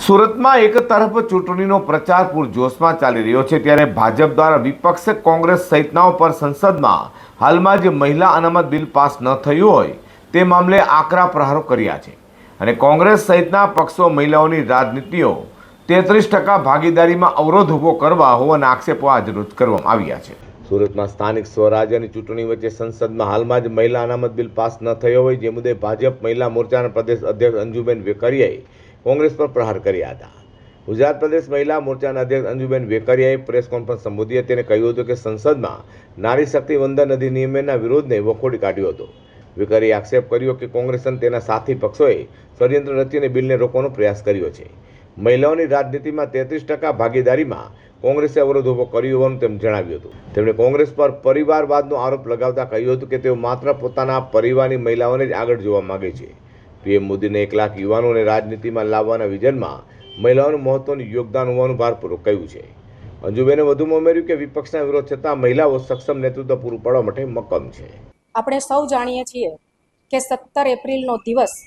સુરતમાં એક તરફ ચૂંટણીનો પ્રચાર પૂરજોશમાં ચાલી રહ્યો છે, ત્યારે ભાજપ દ્વારા વિપક્ષે કોંગ્રેસ સહિતનાઓ પર સંસદમાં હાલમાં જે મહિલા અનામત બિલ પાસ ન થયું હોય તે મામલે આકરા પ્રહારો કર્યા છે અને કોંગ્રેસ સહિતના પક્ષો મહિલાઓની રાજનીતિઓ 33% ભાગીદારીમાં અવરોધ ઊભો કરવા હોવાના આક્ષેપો આજ રોજ કરવામાં આવ્યા છે। સુરતમાં સ્થાનિક સ્વરાજ્યની ચૂંટણી વચ્ચે સંસદમાં હાલમાં જ મહિલા અનામત બિલ પાસ ન થયો હોય, જે મુદ્દે ભાજપ મહિલા મોરચાના પ્રદેશ અધ્યક્ષ અંજુબેન વેકરિયાએ કોંગ્રેસ પર પ્રહાર કર્યા હતા। ગુજરાત પ્રદેશ મહિલા મોરચાના અધ્યક્ષ અંજુબેન વેકરિયાએ પ્રેસ કોન્ફરન્સ સંબોધી હતી અને કહ્યું હતું કે સંસદમાં નારી શક્તિ વંદન અધિનિયમના વિરોધને વખોડી કાઢ્યો હતો। વેકરિયાએ આક્ષેપ કર્યો કે કોંગ્રેસ અને તેના સાથી પક્ષોએ ષડયંત્ર રચીને બિલને રોકવાનો પ્રયાસ કર્યો છે। મહિલાઓની રાજનીતિમાં 33% ભાગીદારીમાં કોંગ્રેસે અવરોધ ઊભો કર્યો હોવાનું તેમ જણાવ્યું હતું। તેમણે કોંગ્રેસ પર પરિવારવાદનો આરોપ લગાવતા કહ્યું હતું કે તેઓ માત્ર પોતાના પરિવારની મહિલાઓને જ આગળ જોવા માંગે છે। પીએમ મોદીને 1 લાખ યુવાનોને રાજનીતિમાં લાવવાના વિઝનમાં મહિલાઓનું મહત્વનું યોગદાન હોવાનું ભારપૂર્વક કહ્યું છે। અંજુબેને વધુમાં ઉમેર્યું કે વિપક્ષના વિરોધ છતાં મહિલાઓ સક્ષમ નેતૃત્વ પૂરું પાડવા માટે મક્કમ છે। આપણે સૌ જાણીએ છીએ કે 17 એપ્રિલનો દિવસ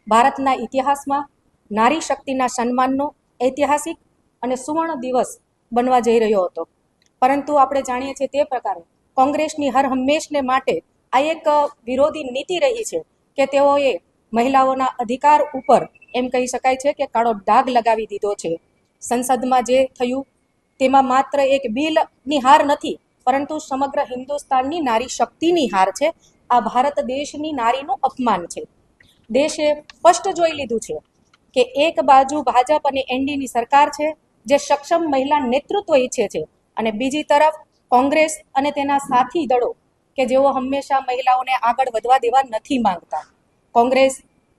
ભારતના ઇતિહાસમાં નારી શક્તિના સન્માનનો ઐતિહાસિક અને સુવર્ણ દિવસ બનવા જઈ રહ્યો હતો, પરંતુ આપણે જાણીએ છીએ તે પ્રકારે કોંગ્રેસની હર હંમેશને માટે આ એક વિરોધી નીતિ રહી છે કે તેઓએ મહિલાઓના અધિકાર ઉપર એમ કહી શકાય છે કે કાળો ડાઘ લગાવી દીધો છે। સંસદમાં જે થયું તેમાં માત્ર એક બિલની હાર નથી, પરંતુ સમગ્ર હિન્દુસ્તાનની નારી શક્તિની હાર છે। આ ભારત દેશની નારીનું અપમાન છે। દેશે સ્પષ્ટ જોઈ લીધું છે કે એક બાજુ ભાજપ અને એનડીની સરકાર છે જે સક્ષમ મહિલા નેતૃત્વ ઈચ્છે છે, અને બીજી તરફ કોંગ્રેસ અને તેના સાથી દળો કે જેઓ હંમેશા મહિલાઓને આગળ વધવા દેવા નથી માંગતા। કોંગ્રેસ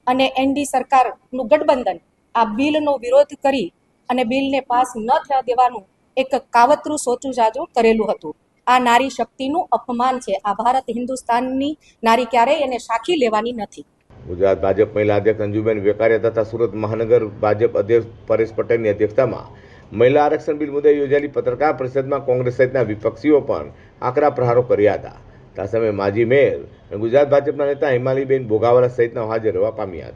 અને એનડી સરકારનું ગઠબંધન આ બિલનો વિરોધ કરી અને બિલને પાસ ન થવા દેવાનું એક કાવતરું સોચું જાજુ કરેલું હતું। આ નારી શક્તિનું અપમાન છે। આ ભારત હિન્દુસ્તાનની નારી ક્યારેય એને સાખી લેવાની નથી। ગુજરાત ભાજપ મહિલા અધ્યક્ષ અંજુબેન વેકરિયા તથા સુરત મહાનગર ભાજપ અધ્યક્ષ પરેશ પટેલની અધ્યક્ષતામાં મહિલા આરક્ષણ બિલ મુદ્દે યોજાયેલી પત્રકાર પરિષદમાં કોંગ્રેસ સહિતના વિપક્ષીઓ પણ આકરા પ્રહારો કર્યા હતા। આ સમયે માજી મેયર અને ગુજરાત ભાજપના નેતા હિમાલીબેન ભોગાવાલા સહિતના હાજર રહેવા પામ્યા હતા।